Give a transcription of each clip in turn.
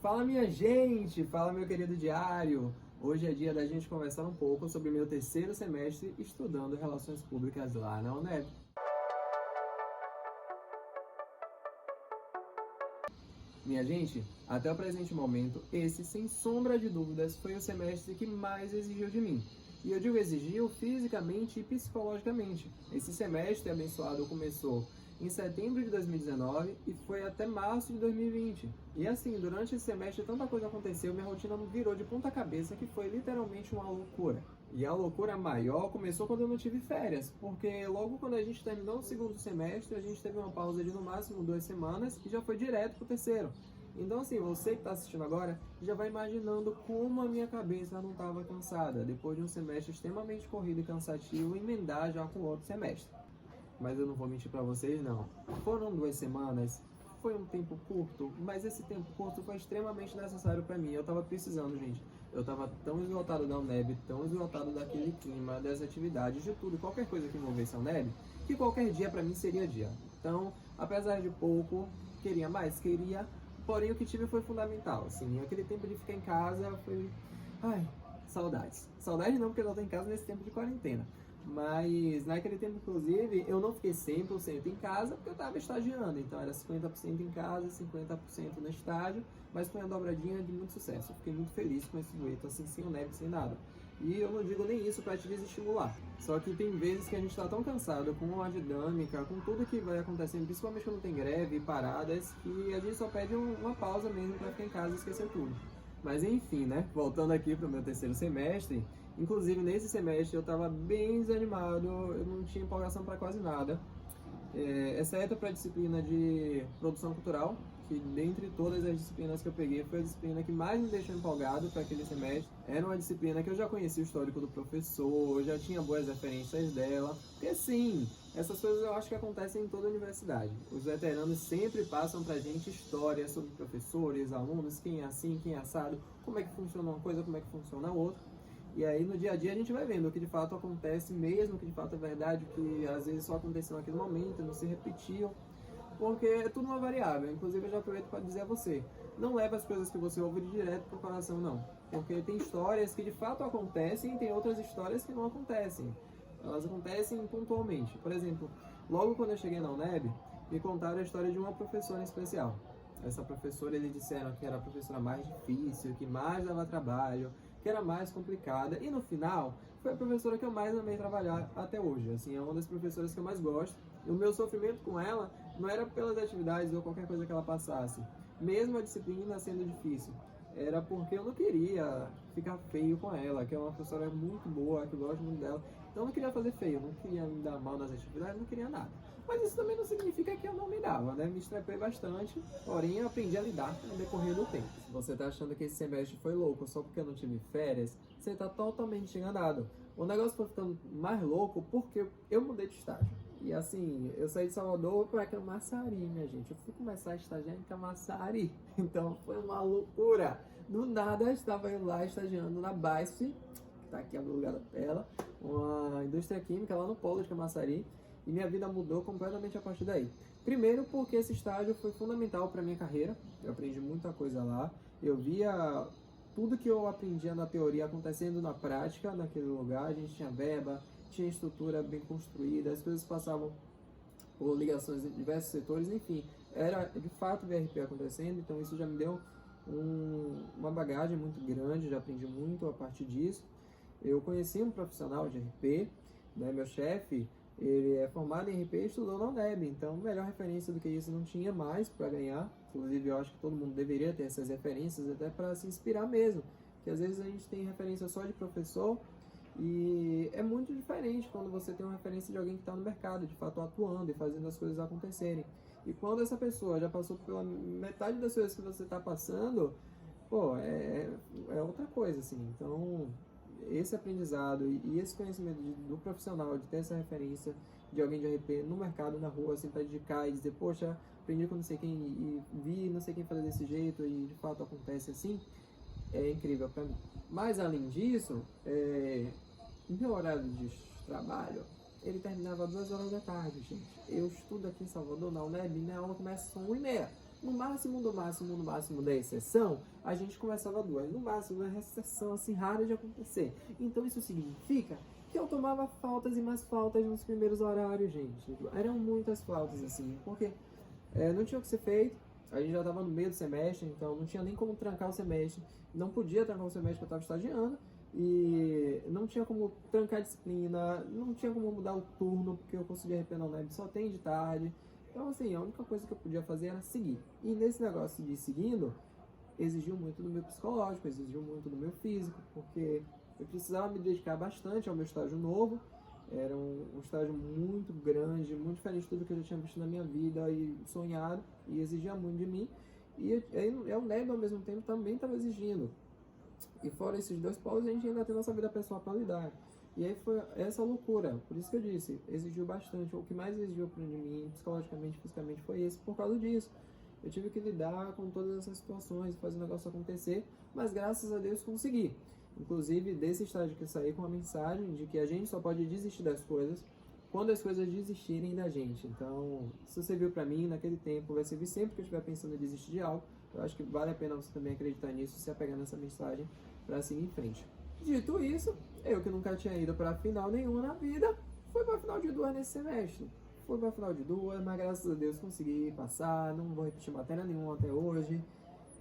Fala minha gente, fala meu querido diário. Hoje é dia da gente conversar um pouco sobre meu terceiro semestre estudando Relações Públicas lá na UNEB. Minha gente, até o presente momento, esse, sem sombra de dúvidas, foi o semestre que mais exigiu de mim. E eu digo exigiu fisicamente e psicologicamente. Esse semestre abençoado começou em setembro de 2019 e foi até março de 2020. E assim, durante esse semestre tanta coisa aconteceu, minha rotina virou de ponta cabeça, que foi literalmente uma loucura. E a loucura maior começou quando eu não tive férias, porque logo quando a gente terminou o segundo semestre, a gente teve uma pausa de no máximo 2 semanas e já foi direto pro terceiro. Então assim, você que está assistindo agora, já vai imaginando como a minha cabeça não estava cansada, depois de um semestre extremamente corrido e cansativo, emendar já com outro semestre. Mas eu não vou mentir para vocês não. Foram 2 semanas, foi um tempo curto, mas esse tempo curto foi extremamente necessário para mim. Eu tava precisando, gente. Eu tava tão esgotado da UNEB, tão esgotado daquele clima, das atividades, de tudo, qualquer coisa que envolvesse a UNEB, que qualquer dia para mim seria dia. Então, apesar de pouco, queria mais, queria, porém o que tive foi fundamental, assim, aquele tempo de ficar em casa foi, ai, saudades. Saudades não, porque eu não tô em casa nesse tempo de quarentena. Mas naquele tempo, inclusive, eu não fiquei 100% em casa porque eu estava estagiando. Então era 50% em casa, 50% no estágio, mas foi uma dobradinha de muito sucesso. Eu fiquei muito feliz com esse dueto, assim, sem o neve, sem nada. E eu não digo nem isso para te desestimular. Só que tem vezes que a gente está tão cansado com a dinâmica, com tudo que vai acontecendo, principalmente quando tem greve e paradas, que a gente só pede uma pausa mesmo para ficar em casa e esquecer tudo. Mas enfim, né? Voltando aqui para o meu terceiro semestre, inclusive nesse semestre eu estava bem desanimado, eu não tinha empolgação para quase nada, exceto para a disciplina de produção cultural, que dentre todas as disciplinas que eu peguei foi a disciplina que mais me deixou empolgado para aquele semestre. Era uma disciplina que eu já conhecia o histórico do professor, já tinha boas referências dela, porque sim, essas coisas eu acho que acontecem em toda a universidade. Os veteranos sempre passam pra gente histórias sobre professores, alunos, quem é assim, quem é assado, como é que funciona uma coisa, como é que funciona a outra. E aí no dia a dia a gente vai vendo o que de fato acontece mesmo, o que de fato é verdade, o que às vezes só aconteceu naquele momento, não se repetiu, porque é tudo uma variável. Inclusive eu já aproveito para dizer a você, não leve as coisas que você ouve direto pro coração não, porque tem histórias que de fato acontecem e tem outras histórias que não acontecem. Elas acontecem pontualmente. Por exemplo, logo quando eu cheguei na UNEB, me contaram a história de uma professora em especial. Essa professora, eles disseram que era a professora mais difícil, que mais dava trabalho, que era mais complicada, e no final foi a professora que eu mais amei trabalhar até hoje. Assim, é uma das professoras que eu mais gosto. E o meu sofrimento com ela não era pelas atividades ou qualquer coisa que ela passasse, mesmo a disciplina sendo difícil, era porque eu não queria ficar feio com ela, que é uma professora muito boa, que eu gosto muito dela. Então eu não queria fazer feio, não queria me dar mal nas atividades, não queria nada. Mas isso também não significa que eu não me dava, né? Me estrepei bastante, porém eu aprendi a lidar no decorrer do tempo. Se você tá achando que esse semestre foi louco só porque eu não tive férias, você tá totalmente enganado. O negócio foi ficando mais louco porque eu mudei de estágio. E assim, eu saí de Salvador para Camaçari, minha gente. Eu fui começar a estagiar em Camaçari. Então foi uma loucura. Do nada, eu estava lá estagiando na BASF, que está aqui no lugar da tela, uma indústria química lá no polo de Camaçari. E minha vida mudou completamente a partir daí. Primeiro porque esse estágio foi fundamental para minha carreira. Eu aprendi muita coisa lá. Eu via tudo que eu aprendia na teoria acontecendo na prática, naquele lugar. A gente tinha verba, tinha estrutura bem construída, as coisas passavam por ligações em diversos setores, enfim, era de fato o VRP acontecendo, então isso já me deu uma bagagem muito grande, já aprendi muito a partir disso. Eu conheci um profissional de RP, né, meu chefe, ele é formado em RP e estudou na UNEB, então melhor referência do que isso não tinha mais para ganhar. Inclusive eu acho que todo mundo deveria ter essas referências até para se inspirar mesmo, que às vezes a gente tem referência só de professor e é muito diferente quando você tem uma referência de alguém que está no mercado, de fato atuando e fazendo as coisas acontecerem. E quando essa pessoa já passou pela metade das coisas que você está passando, pô, é outra coisa, assim. Então, esse aprendizado e esse conhecimento do profissional, de ter essa referência de alguém de RP no mercado, na rua, assim, para dedicar e dizer, poxa, aprendi com não sei quem e vi não sei quem fazer desse jeito e de fato acontece assim, é incrível para mim. Mas além disso, meu horário de trabalho, ele terminava 2 horas da tarde, gente. Eu estudo aqui em Salvador, na UNEB, minha aula começa às 1h30. No máximo da exceção, a gente conversava 2. No máximo, uma exceção assim rara de acontecer. Então isso significa que eu tomava faltas e mais faltas nos primeiros horários, gente. Eram muitas faltas, assim, porque não tinha o que ser feito. A gente já estava no meio do semestre, então não tinha nem como trancar o semestre. Não podia trancar o semestre porque eu estava estagiando. E não tinha como trancar a disciplina, não tinha como mudar o turno, porque o curso de RP na UNEB só tem de tarde. Então, assim, a única coisa que eu podia fazer era seguir. E nesse negócio de ir seguindo, exigiu muito do meu psicológico, exigiu muito do meu físico, porque eu precisava me dedicar bastante ao meu estágio novo. Era um estágio muito grande, muito diferente de tudo que eu já tinha visto na minha vida e sonhado, e exigia muito de mim. E a UNEB, ao mesmo tempo, também estava exigindo. E fora esses 2 polos, a gente ainda tem nossa vida pessoal para lidar. E aí foi essa loucura. Por isso que eu disse, exigiu bastante. O que mais exigiu de mim, psicologicamente, fisicamente, foi esse. Por causa disso, eu tive que lidar com todas essas situações, fazer o negócio acontecer. Mas graças a Deus consegui. Inclusive, desse estágio que eu saí com a mensagem de que a gente só pode desistir das coisas quando as coisas desistirem da gente. Então, isso serviu para mim naquele tempo, vai servir sempre que eu estiver pensando em desistir de algo. Eu acho que vale a pena você também acreditar nisso, se apegar nessa mensagem para seguir em frente. Dito isso, eu que nunca tinha ido para final nenhuma na vida, fui para final de 2 nesse semestre. Fui para final de 2, mas graças a Deus consegui passar, não vou repetir matéria nenhuma até hoje.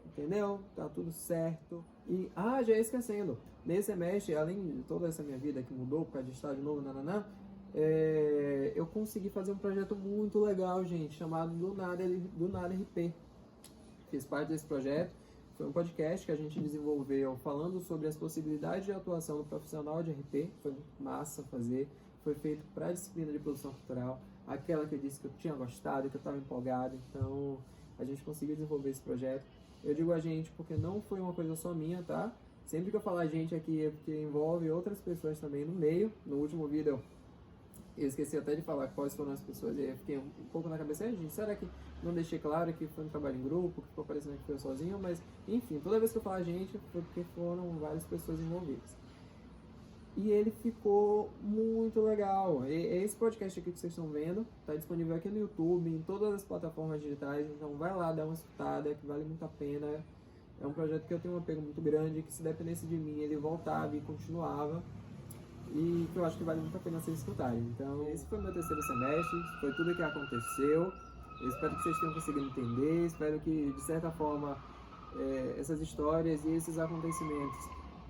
Entendeu? Tá tudo certo. E, já ia esquecendo, nesse semestre, além de toda essa minha vida que mudou por causa de estágio novo, eu consegui fazer um projeto muito legal, gente, chamado Do Nada RP. Fiz parte desse projeto. Foi um podcast que a gente desenvolveu falando sobre as possibilidades de atuação do profissional de RP. Foi massa fazer. Foi feito para a disciplina de produção cultural, aquela que eu disse que eu tinha gostado, que eu estava empolgado. Então, a gente conseguiu desenvolver esse projeto. Eu digo a gente porque não foi uma coisa só minha, tá? Sempre que eu falar gente aqui é porque envolve outras pessoas também no meio. No último vídeo eu esqueci até de falar quais foram as pessoas, e aí eu fiquei um pouco na cabeça, gente, será que não deixei claro que foi um trabalho em grupo, que ficou parecendo que foi eu sozinho, mas enfim, toda vez que eu falar gente, foi porque foram várias pessoas envolvidas. E ele ficou muito legal. Esse podcast aqui que vocês estão vendo, tá disponível aqui no YouTube, em todas as plataformas digitais, então vai lá dar uma escutada, que vale muito a pena. É um projeto que eu tenho um apego muito grande, que se dependesse de mim, ele voltava e continuava. E que eu acho que vale muito a pena vocês escutarem. Então, esse foi o meu 3º semestre, foi tudo que aconteceu. Eu espero que vocês tenham conseguido entender, espero que, de certa forma, essas histórias e esses acontecimentos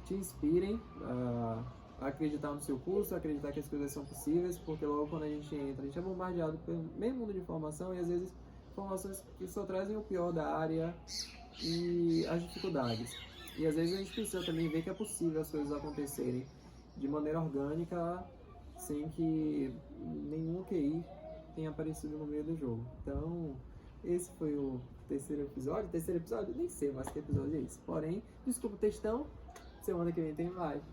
te inspirem a acreditar no seu curso, a acreditar que as coisas são possíveis, porque logo quando a gente entra, a gente é bombardeado pelo meio mundo de informação e às vezes informações que só trazem o pior da área e as dificuldades. E às vezes a gente precisa também ver que é possível as coisas acontecerem de maneira orgânica, sem que nenhum QI tenha aparecido no meio do jogo. Então, esse foi o 3º episódio. 3º episódio? Nem sei mais que episódio é esse. Porém, desculpa o textão, semana que vem tem live.